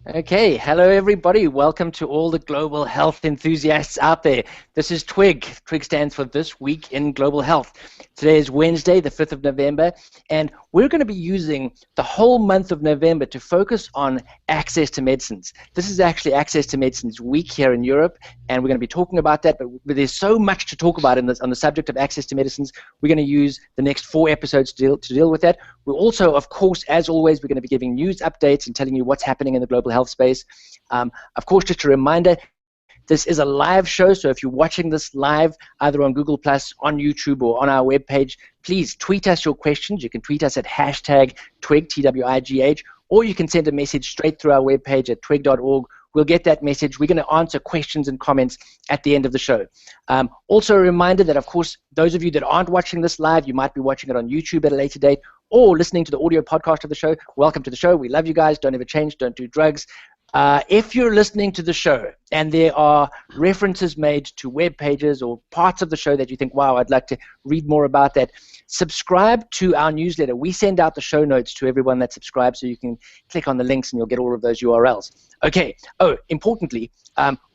Okay, hello everybody. Welcome to all the global health enthusiasts out there. This is TWIG. TWIG stands for This Week in Global Health. Today is Wednesday, the 5th of November, and we're going to be using the whole month of November to focus on access to medicines. This is actually Access to Medicines Week here in Europe, and we're going to be talking about that, but there's so much to talk about on the subject of access to medicines. We're going to use the next 4 episodes to deal with that. We're also, of course, as always, we're going to be giving news updates and telling you what's happening in the global health space. Of course, just a reminder, this is a live show, so if you're watching this live, either on Google+, on YouTube, or on our webpage, please tweet us your questions. You can tweet us at #TWIG, TWIGH, or you can send a message straight through our webpage at twig.org. We'll get that message. We're going to answer questions and comments at the end of the show. Also a reminder that, of course, those of you that aren't watching this live, you might be watching it on YouTube at a later date, or listening to the audio podcast of the show. Welcome to the show. We love you guys. Don't ever change. Don't do drugs. If you're listening to the show and there are references made to web pages or parts of the show that you think, wow, I'd like to read more about that, subscribe to our newsletter. We send out the show notes to everyone that subscribes, so you can click on the links and you'll get all of those URLs. Okay. Oh, importantly,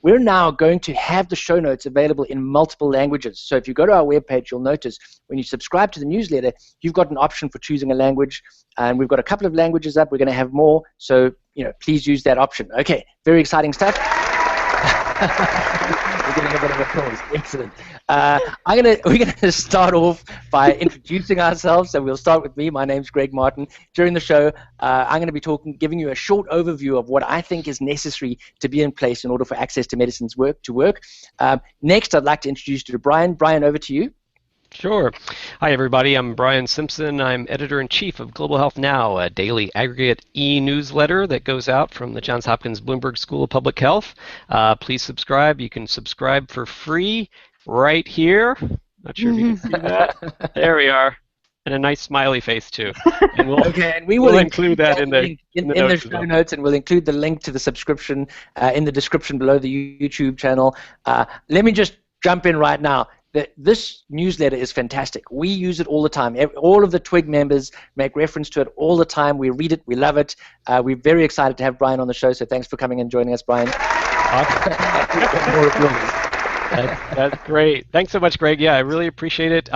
we're now going to have the show notes available in multiple languages. So if you go to our webpage, you'll notice when you subscribe to the newsletter, you've got an option for choosing a language. And we've got a couple of languages up. Going to have more. So, please use that option. Okay, very exciting stuff. We're getting a bit of applause. Excellent. We're gonna start off by introducing ourselves. So we'll start with me. My name's Greg Martin. During the show, I'm going to be giving you a short overview of what I think is necessary to be in place in order for access to medicines to work. Next, I'd like to introduce you to Brian. Brian, over to you. Sure. Hi, everybody. I'm Brian Simpson. I'm editor-in-chief of Global Health Now, a daily aggregate e-newsletter that goes out from the Johns Hopkins Bloomberg School of Public Health. Please subscribe. You can subscribe for free right here. Not sure if you can see that. There we are. And a nice smiley face, too. And we'll include that in the show notes, and we'll include the link to the subscription in the description below the YouTube channel. Let me just jump in right now. This newsletter is fantastic. We use it all the time. All of the TWIG members make reference to it all the time. We read it. We love it. We're very excited to have Brian on the show, so thanks for coming and joining us, Brian. That's great. Thanks so much, Greg. Yeah, I really appreciate it.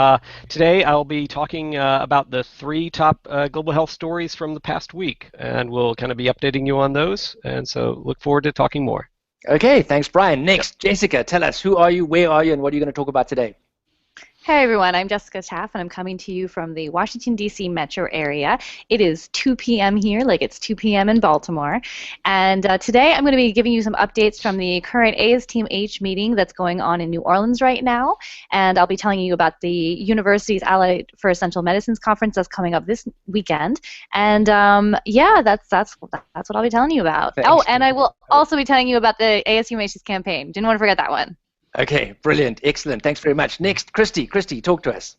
Today, I'll be talking about the 3 top global health stories from the past week, and we'll kind of be updating you on those, and so look forward to talking more. Okay, thanks, Brian. Next, Jessica, tell us, who are you, where are you, and what are you going to talk about today? Hey everyone, I'm Jessica Taff, and I'm coming to you from the Washington, D.C. metro area. It is 2 p.m. here, like it's 2 p.m. in Baltimore. And today I'm going to be giving you some updates from the current ASTMH meeting that's going on in New Orleans right now. And I'll be telling you about the university's Allied for Essential Medicines conference that's coming up this weekend. And yeah, that's what I'll be telling you about. Thanks. Oh, and I will also be telling you about the ASTMH's campaign. Didn't want to forget that one. Okay, brilliant, excellent. Thanks very much. Next, Christy. Christy, talk to us.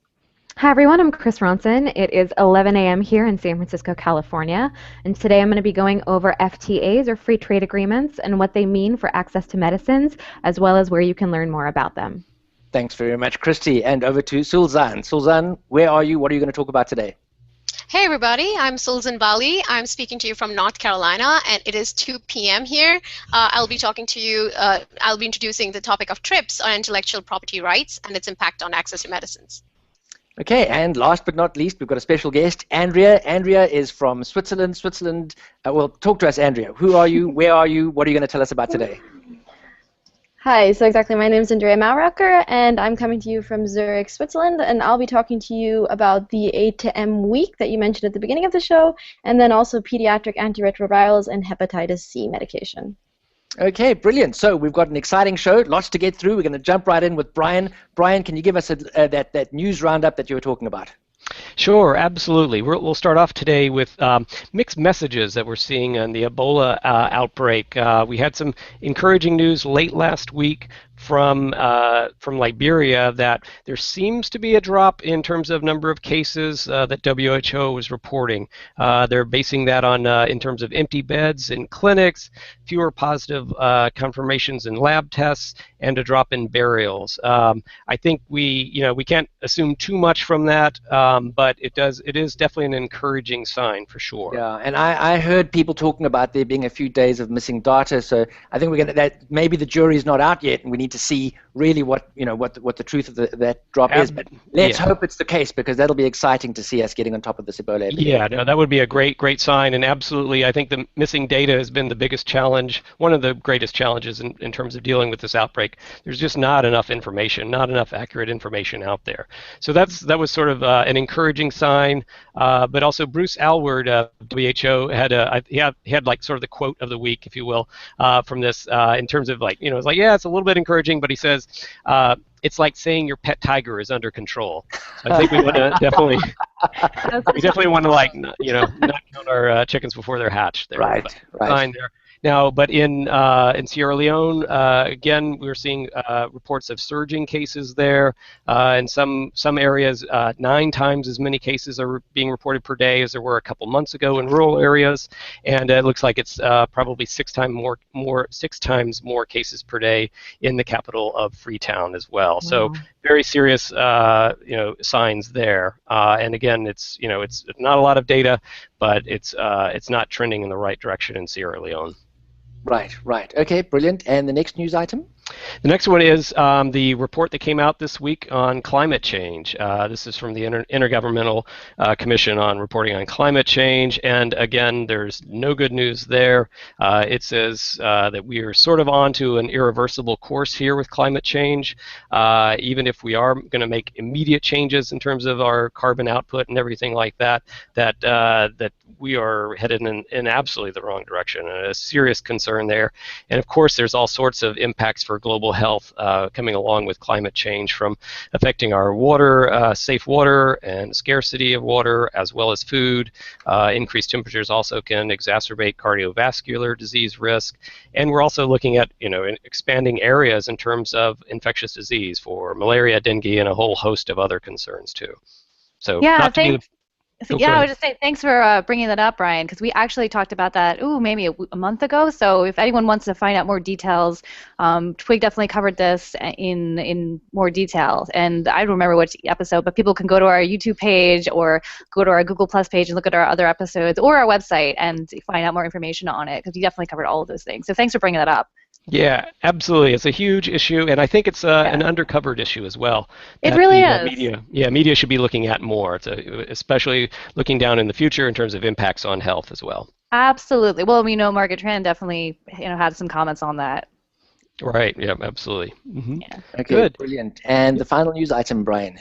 Hi everyone, I'm Chris Ronson. It is 11 a.m. here in San Francisco, California, and today I'm going to be going over FTAs, or free trade agreements, and what they mean for access to medicines, as well as where you can learn more about them. Thanks very much, Christy. And over to Sulzan. Sulzan, where are you? What are you going to talk about today? Hey everybody, I'm Sulzan Bali. I'm speaking to you from North Carolina, and it is 2 p.m. here. I'll be talking to you, I'll be introducing the topic of TRIPS, or intellectual property rights, and its impact on access to medicines. Okay, and last but not least, we've got a special guest, Andrea. Andrea is from Switzerland. Well, talk to us, Andrea. Who are you? Where are you? What are you going to tell us about today? Hi, so exactly, my name is Andrea Maurucker, and I'm coming to you from Zurich, Switzerland, and I'll be talking to you about the ATM week that you mentioned at the beginning of the show, and then also pediatric antiretrovirals and hepatitis C medication. Okay, brilliant. So we've got an exciting show, lots to get through. We're going to jump right in with Brian. Brian, can you give us that news roundup that you were talking about? Sure, absolutely. We'll start off today with mixed messages that we're seeing on the Ebola outbreak. We had some encouraging news late last week from Liberia that there seems to be a drop in terms of number of cases that WHO was reporting. They're basing that on in terms of empty beds in clinics, fewer positive confirmations in lab tests, and a drop in burials. I think we can't assume too much from that, but but it is definitely an encouraging sign for sure. Yeah, and I heard people talking about there being a few days of missing data, so I think that maybe the jury's not out yet, and we need to see really what the truth of that drop is. But let's hope it's the case, because that'll be exciting to see us getting on top of this Ebola epidemic. Yeah, no, that would be a great sign, and absolutely, I think the missing data has been the biggest challenge, one of the greatest challenges in terms of dealing with this outbreak. There's just not enough information, not enough accurate information out there. So that was sort of an encouraging sign, but also Bruce Alward, WHO, he had like sort of the quote of the week, if you will, from this in terms of like, it's like, yeah, it's a little bit encouraging, but he says, it's like saying your pet tiger is under control. So I think we want to definitely want to not count our chickens before they're hatched. There, right. Fine there. Now, but in Sierra Leone, again, we're seeing reports of surging cases there. In some areas, 9 times as many cases are being reported per day as there were a couple months ago in rural areas, and it looks like it's probably 6 times more cases per day in the capital of Freetown as well. Wow. So very serious, signs there. And again, it's not a lot of data, but it's not trending in the right direction in Sierra Leone. Right. Okay, brilliant. And the next news item? The next one is the report that came out this week on climate change. This is from the Intergovernmental Commission on Reporting on Climate Change, and again, there's no good news there. It says that we are sort of on to an irreversible course here with climate change. Even if we are going to make immediate changes in terms of our carbon output and everything like that, that we are headed in absolutely the wrong direction, and a serious concern there. And of course, there's all sorts of impacts for global health coming along with climate change, from affecting our water, safe water and scarcity of water, as well as food. Increased temperatures also can exacerbate cardiovascular disease risk. And we're also looking at expanding areas in terms of infectious disease for malaria, dengue, and a whole host of other concerns too. So yeah, thanks. I would just say thanks for bringing that up, Brian, because we actually talked about that, maybe a month ago. So if anyone wants to find out more details, Twig definitely covered this in more detail. And I don't remember which episode, but people can go to our YouTube page or go to our Google Plus page and look at our other episodes, or our website, and find out more information on it, because we definitely covered all of those things. So thanks for bringing that up. Yeah, absolutely. It's a huge issue, and I think it's an undercovered issue as well. It really is. Media should be looking at more, especially looking down in the future in terms of impacts on health as well. Absolutely. Well, we know Margaret Tran definitely had some comments on that. Right. Yeah. Absolutely. Mm-hmm. Yeah. Okay. Good. Brilliant. And the final news item, Brian.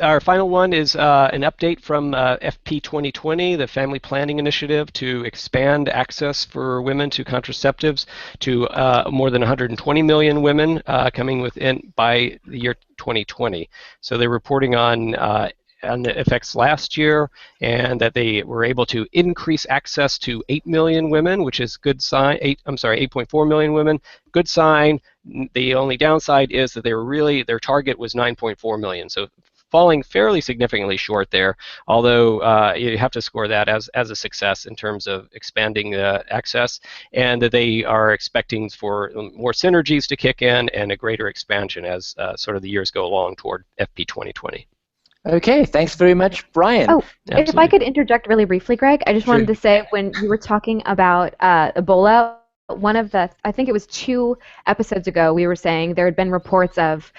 Our final one is an update from FP 2020, the Family Planning Initiative, to expand access for women to contraceptives to more than 120 million women coming within by the year 2020. So they're reporting on the effects last year, and that they were able to increase access to 8 million women, which is good sign. 8.4 million women, good sign. The only downside is that their target was 9.4 million. So falling fairly significantly short there, although you have to score that as a success in terms of expanding access, and that they are expecting for more synergies to kick in and a greater expansion as sort of the years go along toward FP 2020. Okay, thanks very much, Brian. Oh, absolutely. If I could interject really briefly, Greg, I just wanted to say, when you were talking about Ebola, I think it was 2 episodes ago, we were saying there had been reports of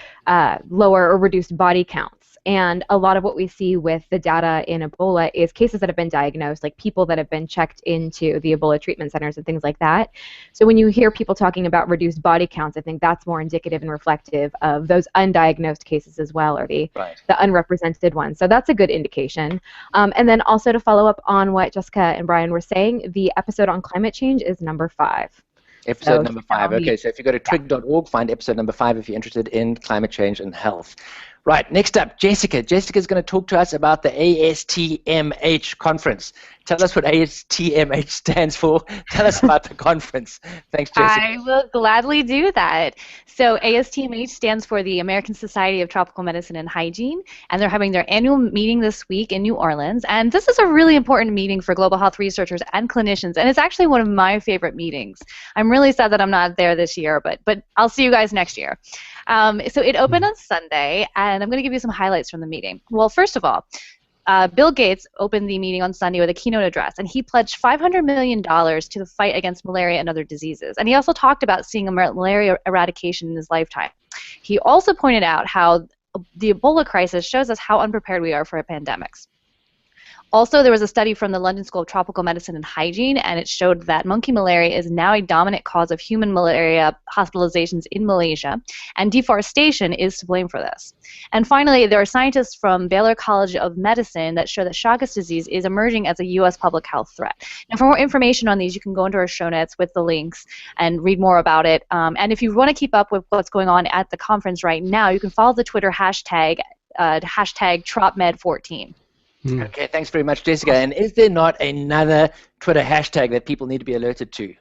lower or reduced body counts. And a lot of what we see with the data in Ebola is cases that have been diagnosed, like people that have been checked into the Ebola treatment centers and things like that. So when you hear people talking about reduced body counts, I think that's more indicative and reflective of those undiagnosed cases as well, or the unrepresented ones. So that's a good indication. And then also, to follow up on what Jessica and Brian were saying, the episode on climate change is number 5. Episode number 5. Okay, so if you go to twig.org, find episode number 5 if you're interested in climate change and health. Right, next up, Jessica. Jessica's going to talk to us about the ASTMH conference. Tell us what ASTMH stands for. Tell us about the conference. Thanks, Jessica. I will gladly do that. So ASTMH stands for the American Society of Tropical Medicine and Hygiene, and they're having their annual meeting this week in New Orleans. And this is a really important meeting for global health researchers and clinicians, and it's actually one of my favorite meetings. I'm really sad that I'm not there this year, but I'll see you guys next year. So it opened on Sunday, and I'm going to give you some highlights from the meeting. Well, first of all, Bill Gates opened the meeting on Sunday with a keynote address, and he pledged $500 million to the fight against malaria and other diseases. And he also talked about seeing a malaria eradication in his lifetime. He also pointed out how the Ebola crisis shows us how unprepared we are for pandemics. Also, there was a study from the London School of Tropical Medicine and Hygiene, and it showed that monkey malaria is now a dominant cause of human malaria hospitalizations in Malaysia, and deforestation is to blame for this. And finally, there are scientists from Baylor College of Medicine that show that Chagas disease is emerging as a U.S. public health threat. Now, for more information on these, you can go into our show notes with the links and read more about it. And if you want to keep up with what's going on at the conference right now, you can follow the Twitter hashtag, hashtag TropMed14. Okay, thanks very much, Jessica. And is there not another Twitter hashtag that people need to be alerted to?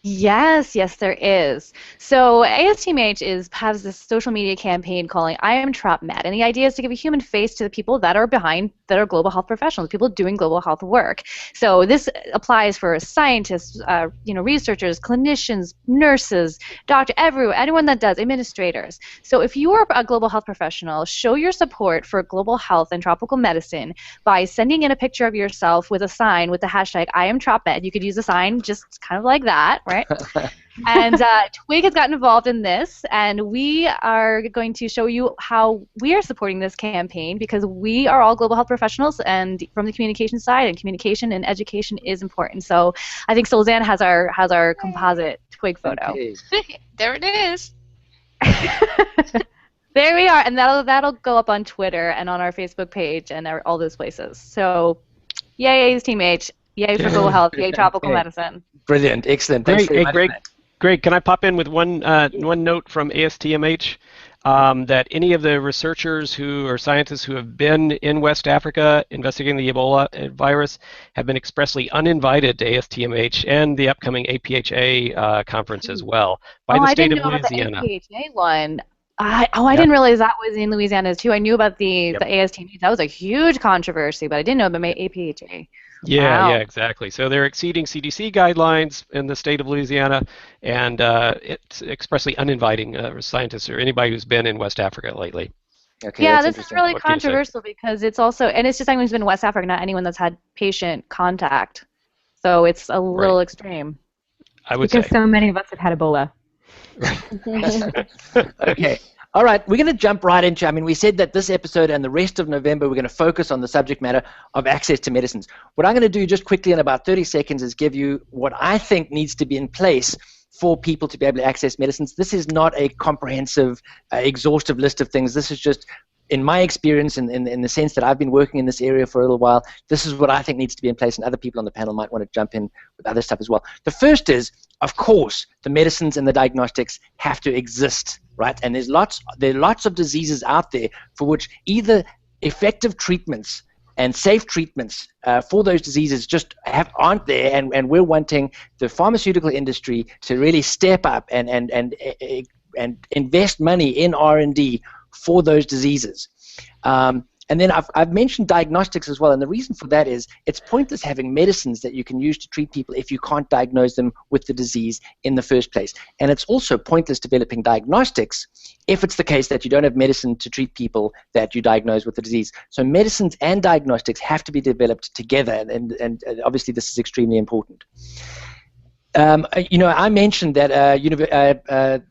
Yes, there is. So ASTMH has this social media campaign calling "I am TropMed," and the idea is to give a human face to the people that are global health professionals, people doing global health work. So this applies for scientists, researchers, clinicians, nurses, doctors, anyone that does, administrators. So if you are a global health professional, show your support for global health and tropical medicine by sending in a picture of yourself with a sign with the hashtag "I am TropMed." You could use a sign just kind of like that. Right? And Twig has gotten involved in this, and we are going to show you how we are supporting this campaign because we are all global health professionals and from the communication side, and communication and education is important. So I think Sulzan has our composite Twig photo. Okay. There it is. There we are, and that'll go up on Twitter and on our Facebook page and all those places. So yay ASTMH, yay for global health, yay tropical medicine. Brilliant, excellent. Thanks very much. Greg, can I pop in with one note from ASTMH that any of the researchers or scientists who have been in West Africa investigating the Ebola virus have been expressly uninvited to ASTMH and the upcoming APHA conference as well by the state of Louisiana. I didn't know about the APHA one. I didn't realize that was in Louisiana too. I knew about the ASTMH. That was a huge controversy, but I didn't know about APHA. Yeah, Wow. yeah, exactly. So they're exceeding CDC guidelines in the state of Louisiana, and it's expressly uninviting scientists or anybody who's been in West Africa lately. Okay, yeah, that's this is really controversial because it's also, and it's just anyone who's been in West Africa, not anyone that's had patient contact. So it's a little extreme. I would because say. so many of us have had Ebola. Okay. All right, we're going to jump right into, we said that this episode and the rest of November, we're going to focus on the subject matter of access to medicines. What I'm going to do just quickly in about 30 seconds is give you what I think needs to be in place for people to be able to access medicines. This is not a comprehensive, exhaustive list of things. This is just, in my experience, in the sense that I've been working in this area for a little while, this is what I think needs to be in place, and other people on the panel might want to jump in with other stuff as well. The first is, of course, the medicines and the diagnostics have to exist, right? And there are lots of diseases out there for which either effective treatments and safe treatments for those diseases just aren't there, and we're wanting the pharmaceutical industry to really step up and invest money in R&D for those diseases. And then I've mentioned diagnostics as well, and the reason for that is it's pointless having medicines that you can use to treat people if you can't diagnose them with the disease in the first place. And it's also pointless developing diagnostics if it's the case that you don't have medicine to treat people that you diagnose with the disease. So medicines and diagnostics have to be developed together, and obviously this is extremely important. I mentioned that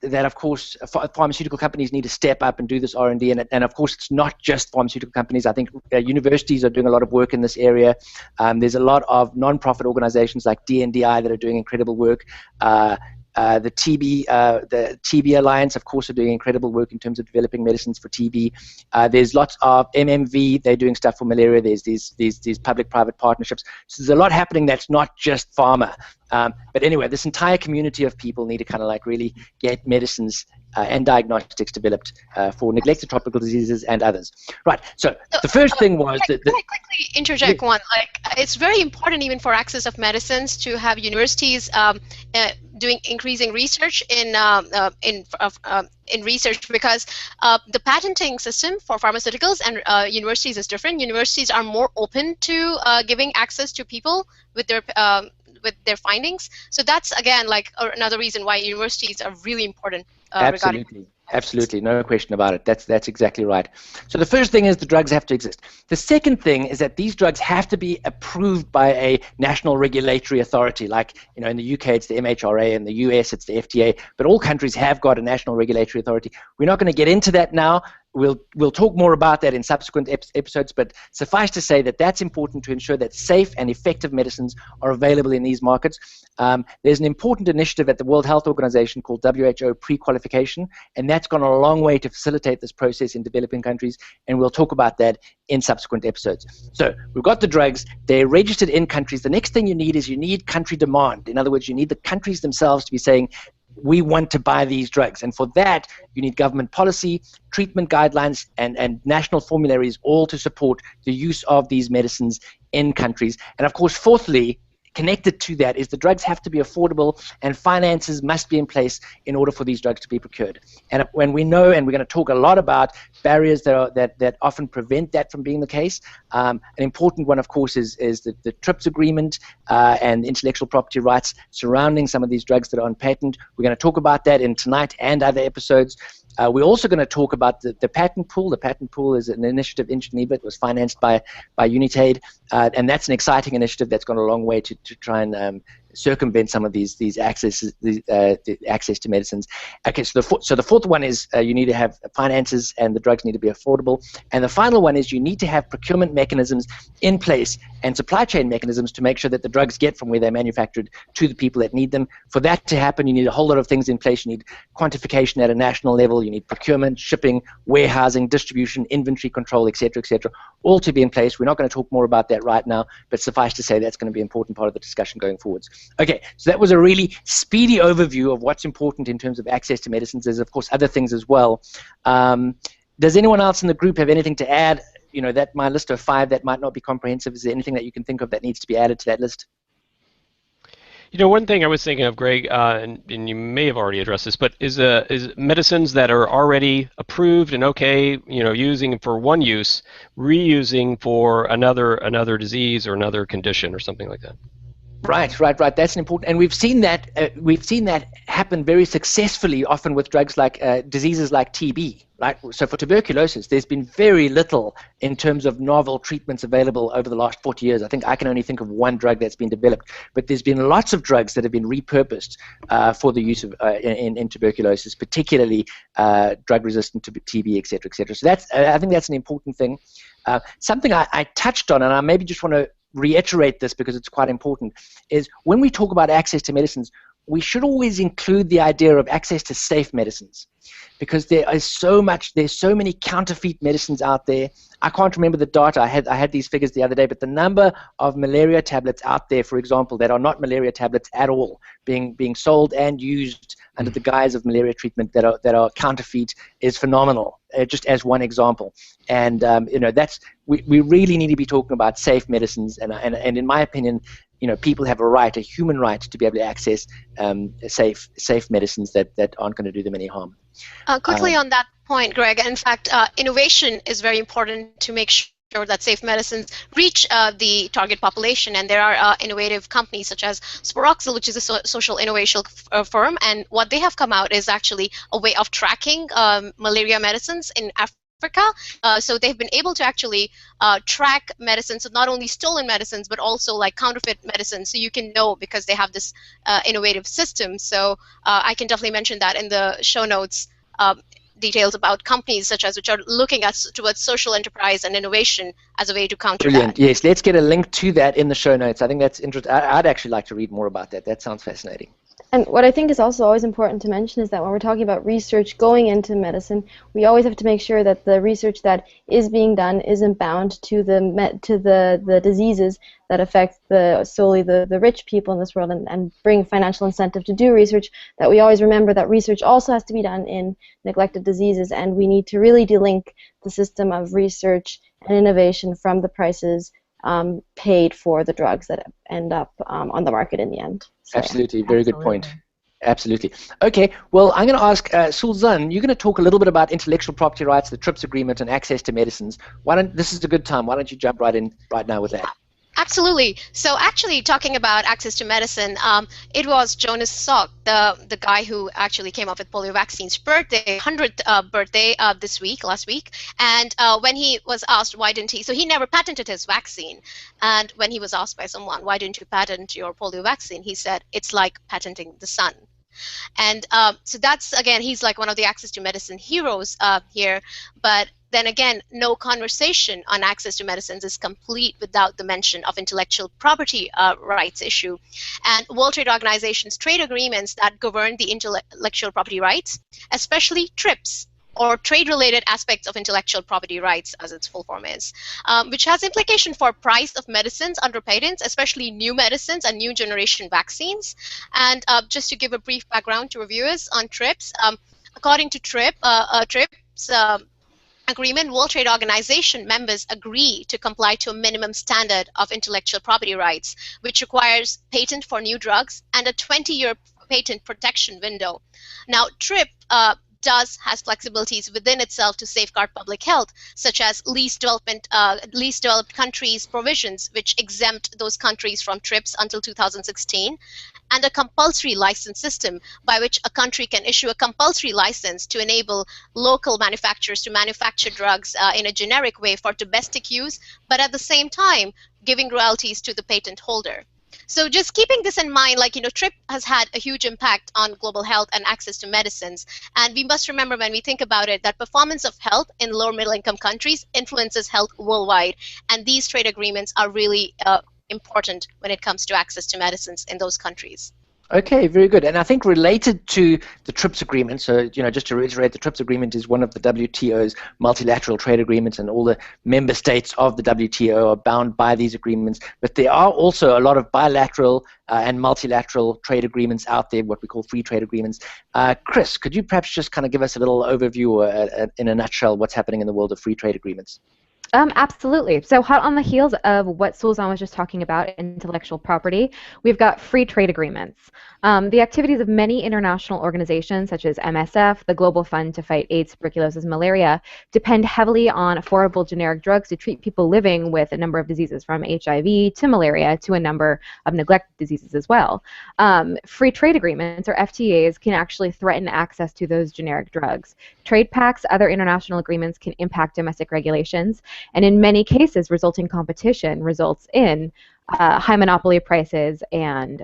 that of course pharmaceutical companies need to step up and do this R&D, and of course it's not just pharmaceutical companies. I think universities are doing a lot of work in this area. There's a lot of non-profit organizations like DNDi that are doing incredible work. The TB Alliance, of course, are doing incredible work in terms of developing medicines for TB. There's lots of MMV, they're doing stuff for malaria. There's these public-private partnerships. So there's a lot happening that's not just pharma. But anyway, this entire community of people need to kind of like really get medicines and diagnostics developed for neglected tropical diseases and others. Right, so the first thing was that... Can I quickly interject one? It's very important even for access of medicines to have universities doing increasing research in research, because the patenting system for pharmaceuticals and universities is different. Universities are more open to giving access to people with their findings. So that's again like another reason why universities are really important. Absolutely. Absolutely, no question about it. That's exactly right. So the first thing is the drugs have to exist. The second thing is that these drugs have to be approved by a national regulatory authority. Like, in the UK it's the MHRA, in the US it's the FDA, but all countries have got a national regulatory authority. We're not going to get into that now. We'll talk more about that in subsequent episodes, but suffice to say that that's important to ensure that safe and effective medicines are available in these markets. There's an important initiative at the World Health Organization called WHO pre-qualification, and that's gone a long way to facilitate this process in developing countries, and we'll talk about that in subsequent episodes. So we've got the drugs, they're registered in countries. The next thing you need country demand. In other words, you need the countries themselves to be saying, we want to buy these drugs. And for that, you need government policy, treatment guidelines, and national formularies, all to support the use of these medicines in countries. And of course, fourthly, connected to that is the drugs have to be affordable, and finances must be in place in order for these drugs to be procured. And when we know, and we're going to talk a lot about barriers that often prevent that from being the case, an important one, of course, is the TRIPS agreement and intellectual property rights surrounding some of these drugs that are on patent. We're going to talk about that in tonight and other episodes. We're also going to talk about the patent pool. The patent pool is an initiative in Geneva. It was financed by Unitaid, and that's an exciting initiative that's gone a long way to try and circumvent some of these access to medicines. Okay, so the fourth one is you need to have finances, and the drugs need to be affordable. And the final one is you need to have procurement mechanisms in place and supply chain mechanisms to make sure that the drugs get from where they're manufactured to the people that need them. For that to happen, you need a whole lot of things in place. You need quantification at a national level. You need procurement, shipping, warehousing, distribution, inventory control, etc., all to be in place. We're not going to talk more about that right now, but suffice to say that's going to be an important part of the discussion going forwards. Okay, so that was a really speedy overview of what's important in terms of access to medicines. There's, of course, other things as well. Does anyone else in the group have anything to add? That my list of 5 that might not be comprehensive, is there anything that you can think of that needs to be added to that list? One thing I was thinking of, Greg, and you may have already addressed this, but is medicines that are already approved and okay, using for one use, reusing for another disease or another condition or something like that. Right. That's important, and we've seen that happen very successfully, often with drugs like diseases like TB. Right. So for tuberculosis, there's been very little in terms of novel treatments available over the last 40 years. I think I can only think of one drug that's been developed, but there's been lots of drugs that have been repurposed for the use of in tuberculosis, particularly drug-resistant to TB, etc. So I think that's an important thing. Something I touched on, and I maybe just want to reiterate this because it's quite important, is when we talk about access to medicines, we should always include the idea of access to safe medicines, because there's so many counterfeit medicines out there. I can't remember the data. I had these figures the other day, but the number of malaria tablets out there, for example, that are not malaria tablets at all, being sold and used under the guise of malaria treatment that are counterfeit, is phenomenal. Just as one example, and we really need to be talking about safe medicines, and in my opinion, people have a human right to be able to access safe medicines that aren't going to do them any harm. Quickly on that point, Greg, in fact, innovation is very important to make sure that safe medicines reach the target population, and there are innovative companies such as Sporoxil, which is a social innovation firm, and what they have come out is actually a way of tracking malaria medicines in Africa. So they've been able to actually track medicines, so not only stolen medicines, but also like counterfeit medicines, so you can know, because they have this innovative system. So I can definitely mention that in the show notes, details about companies such as which are looking towards social enterprise and innovation as a way to counter Brilliant. that. Yes, let's get a link to that in the show notes. I think that's interesting. I'd actually like to read more about that. That sounds fascinating. And what I think is also always important to mention is that when we're talking about research going into medicine, we always have to make sure that the research that is being done isn't bound to the diseases that affect solely the rich people in this world, and bring financial incentive to do research. That we always remember that research also has to be done in neglected diseases, and we need to really delink the system of research and innovation from the prices paid for the drugs that end up on the market in the end. So, absolutely, very good point. Absolutely. Okay, well, I'm going to ask Sulzan, you're going to talk a little bit about intellectual property rights, the TRIPS agreement, and access to medicines. This is a good time. Why don't you jump right in right now with that? Absolutely. So actually, talking about access to medicine, it was Jonas Salk, the guy who actually came up with polio vaccine's birthday, 100th birthday last week. And when he was asked why didn't he, so he never patented his vaccine. And when he was asked by someone, why didn't you patent your polio vaccine? He said, it's like patenting the sun. And so that's, again, he's like one of the access to medicine heroes here. But then again, no conversation on access to medicines is complete without the mention of intellectual property rights issue. And World Trade Organization's trade agreements that govern the intellectual property rights, especially TRIPS, or trade-related aspects of intellectual property rights, as its full form is, which has implication for price of medicines under patents, especially new medicines and new generation vaccines. And just to give a brief background to reviewers on TRIPS, according to TRIPS agreement, World Trade Organization members agree to comply to a minimum standard of intellectual property rights, which requires patent for new drugs and a 20-year patent protection window. Now, TRIP has flexibilities within itself to safeguard public health, such as least developed countries provisions, which exempt those countries from TRIPS until 2016, and a compulsory license system by which a country can issue a compulsory license to enable local manufacturers to manufacture drugs in a generic way for domestic use, but at the same time giving royalties to the patent holder. So just keeping this in mind, like, TRIP has had a huge impact on global health and access to medicines. And we must remember when we think about it that performance of health in lower middle income countries influences health worldwide. And these trade agreements are really important when it comes to access to medicines in those countries. Okay, very good. And I think related to the TRIPS agreement, so just to reiterate, the TRIPS agreement is one of the WTO's multilateral trade agreements, and all the member states of the WTO are bound by these agreements. But there are also a lot of bilateral and multilateral trade agreements out there, what we call free trade agreements. Chris, could you perhaps just kind of give us a little overview, or in a nutshell, what's happening in the world of free trade agreements? Absolutely. So hot on the heels of what Sulzan was just talking about, intellectual property, we've got free trade agreements. The activities of many international organizations, such as MSF, the Global Fund to Fight AIDS, Tuberculosis, Malaria, depend heavily on affordable generic drugs to treat people living with a number of diseases, from HIV to malaria to a number of neglected diseases as well. Free trade agreements, or FTAs, can actually threaten access to those generic drugs. Trade pacts, other international agreements, can impact domestic regulations, and in many cases, resulting competition results in high monopoly prices and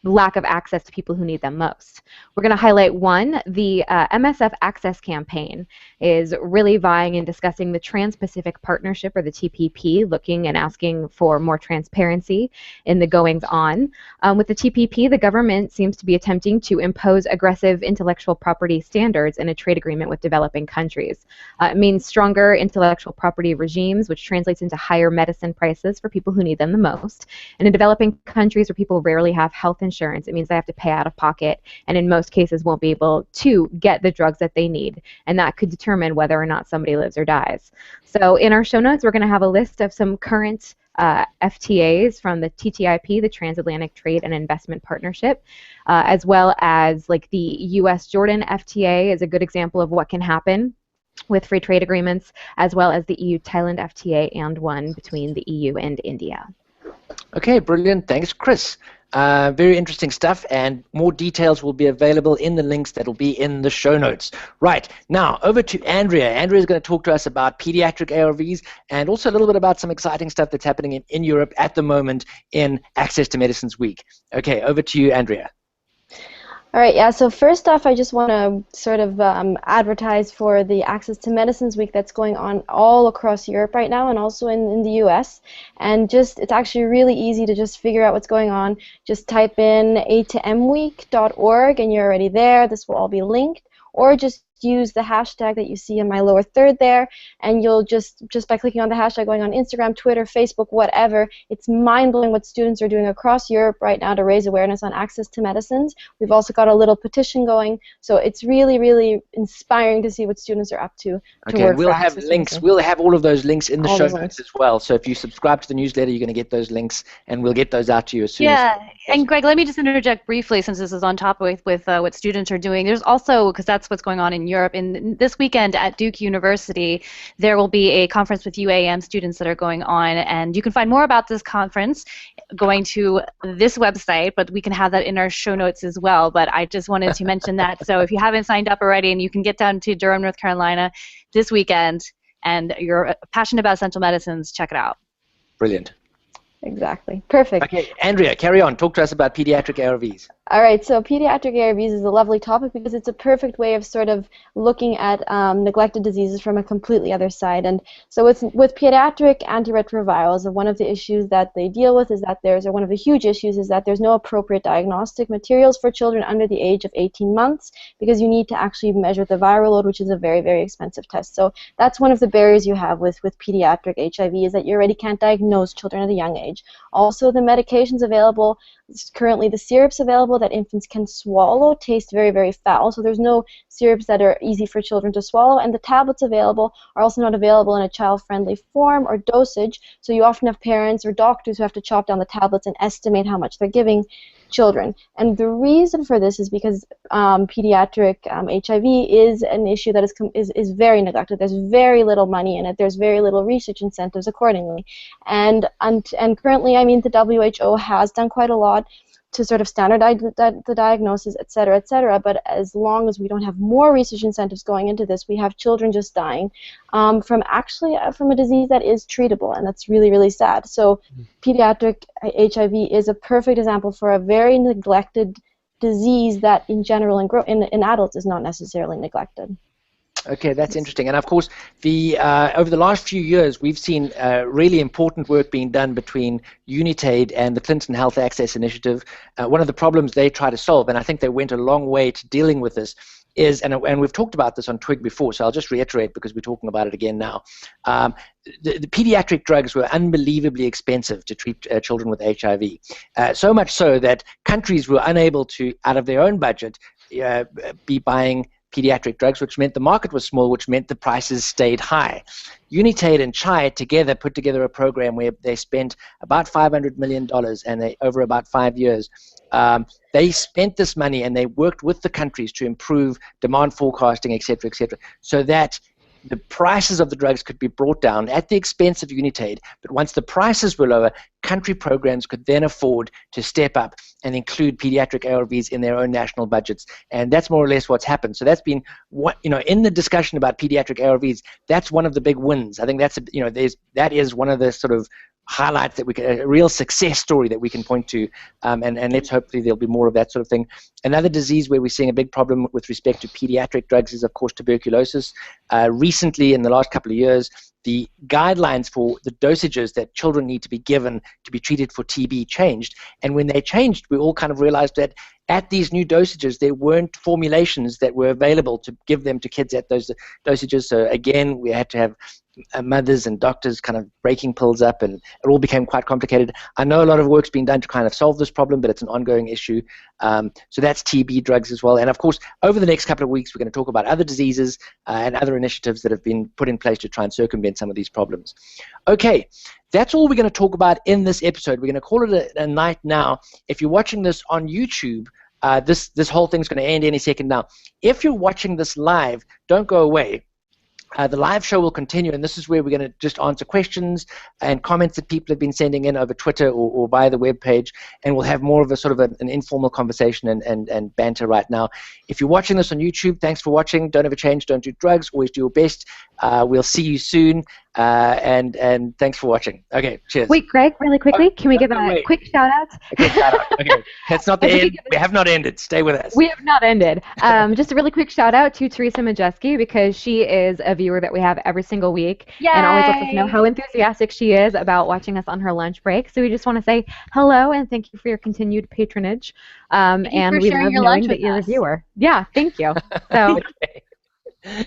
lack of access to people who need them most. We're going to highlight one. The MSF Access Campaign is really vying and discussing the Trans-Pacific Partnership, or the TPP, looking and asking for more transparency in the goings-on. With the TPP, the government seems to be attempting to impose aggressive intellectual property standards in a trade agreement with developing countries. It means stronger intellectual property regimes, which translates into higher medicine prices for people who need them the most. And in developing countries where people rarely have health insurance, it means they have to pay out of pocket, and in most cases won't be able to get the drugs that they need, and that could determine whether or not somebody lives or dies. So in our show notes, we're going to have a list of some current FTAs from the TTIP, the Transatlantic Trade and Investment Partnership, as well as like the US-Jordan FTA is a good example of what can happen with free trade agreements, as well as the EU-Thailand FTA and one between the EU and India. Okay, brilliant. Thanks, Chris. Very interesting stuff, and more details will be available in the links that will be in the show notes. Right, now over to Andrea. Andrea is going to talk to us about pediatric ARVs and also a little bit about some exciting stuff that's happening in Europe at the moment in Access to Medicines Week. Okay, over to you, Andrea. All right, yeah, so first off, I just want to sort of advertise for the Access to Medicines Week that's going on all across Europe right now, and also in the US. And just, it's actually really easy to just figure out what's going on. Just type in a2mweek.org and you're already there. This will all be linked. Or just use the hashtag that you see in my lower third there, and you'll just by clicking on the hashtag, going on Instagram, Twitter, Facebook, whatever, it's mind-blowing what students are doing across Europe right now to raise awareness on access to medicines. We've also got a little petition going, so it's really, really inspiring to see what students are up to Okay, work we'll for have access to links. medicine. We'll have all of those links in the All show those notes links. as well. So if you subscribe to the newsletter, you're going to get those links, and we'll get those out to you as soon as Yeah, and Greg, let me just interject briefly, since this is on top with what students are doing. There's also, because that's what's going on in Europe. And this weekend at Duke University, there will be a conference with UAM students that are going on, and you can find more about this conference going to this website, but we can have that in our show notes as well. But I just wanted to mention that. So if you haven't signed up already, and you can get down to Durham, North Carolina this weekend, and you're passionate about essential medicines, check it out. Brilliant. Exactly. Perfect. Okay, Andrea, carry on. Talk to us about pediatric ARVs. All right, so pediatric ARVs is a lovely topic because it's a perfect way of sort of looking at neglected diseases from a completely other side. And so with pediatric antiretrovirals, one of the issues that they deal with is that one of the huge issues is that there's no appropriate diagnostic materials for children under the age of 18 months because you need to actually measure the viral load, which is a very, very expensive test. So that's one of the barriers you have with pediatric HIV is that you already can't diagnose children at a young age. Also, the medications available, currently the syrups available that infants can swallow taste very, very foul. So there's no syrups that are easy for children to swallow, and the tablets available are also not available in a child-friendly form or dosage. So you often have parents or doctors who have to chop down the tablets and estimate how much they're giving children. And the reason for this is because pediatric HIV is an issue that is very neglected. There's very little money in it. There's very little research incentives accordingly. And currently, I mean, the WHO has done quite a lot to sort of standardize the diagnosis, et cetera, but as long as we don't have more research incentives going into this, we have children just dying from a disease that is treatable, and that's really, really sad. So pediatric HIV is a perfect example for a very neglected disease that in general in adults is not necessarily neglected. Okay, that's interesting. And of course, over the last few years, we've seen really important work being done between Unitaid and the Clinton Health Access Initiative. One of the problems they try to solve, and I think they went a long way to dealing with this, is, and we've talked about this on Twig before, so I'll just reiterate because we're talking about it again now. The pediatric drugs were unbelievably expensive to treat children with HIV, so much so that countries were unable to, out of their own budget, be buying pediatric drugs, which meant the market was small, which meant the prices stayed high. Unitaid and CHI together put together a program where they spent about $500 million, and over about 5 years, they spent this money and they worked with the countries to improve demand forecasting, et cetera, so that the prices of the drugs could be brought down at the expense of Unitaid, but once the prices were lower, country programs could then afford to step up and include pediatric ARVs in their own national budgets. And that's more or less what's happened. So that's been what, in the discussion about pediatric ARVs, that's one of the big wins. I think that's, that is one of the sort of highlights that a real success story that we can point to, and let's hopefully there'll be more of that sort of thing. Another disease where we're seeing a big problem with respect to pediatric drugs is, of course, tuberculosis. Recently, in the last couple of years, the guidelines for the dosages that children need to be given to be treated for TB changed. And when they changed, we all kind of realized that at these new dosages, there weren't formulations that were available to give them to kids at those dosages. So again, we had to have mothers and doctors kind of breaking pills up, and it all became quite complicated. I know a lot of work's been done to kind of solve this problem, but it's an ongoing issue. So that's TB drugs as well. And of course, over the next couple of weeks, we're going to talk about other diseases and other initiatives that have been put in place to try and circumvent some of these problems. Okay, that's all we're going to talk about in this episode. We're going to call it a night now. If you're watching this on YouTube, this whole thing's going to end any second now. If you're watching this live, don't go away. The live show will continue, and this is where we're going to just answer questions and comments that people have been sending in over Twitter or via the webpage, and we'll have more of a sort of an informal conversation and banter right now. If you're watching this on YouTube, thanks for watching. Don't ever change, don't do drugs, always do your best. We'll see you soon, and thanks for watching. Okay, cheers. Wait, Greg, really quickly, can we give a quick shout-out? A quick shout-out. Okay, that's not the end. We have not ended. Stay with us. We have not ended. Just a really quick shout-out to Teresa Majeski, because she is a viewer that we have every single week. Yay! And always lets us know how enthusiastic she is about watching us on her lunch break. So we just want to say hello and thank you for your continued patronage. And we love knowing that you're a viewer. Yeah, thank you. So. Okay.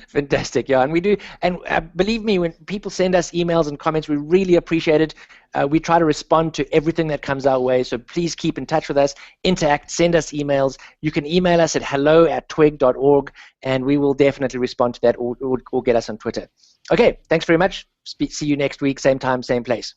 Fantastic, yeah, and we do, and believe me, when people send us emails and comments, we really appreciate it. We try to respond to everything that comes our way, so please keep in touch with us, interact, send us emails. You can email us at hello@twig.org, and we will definitely respond to that, or get us on Twitter. Okay, thanks very much. See you next week, same time, same place.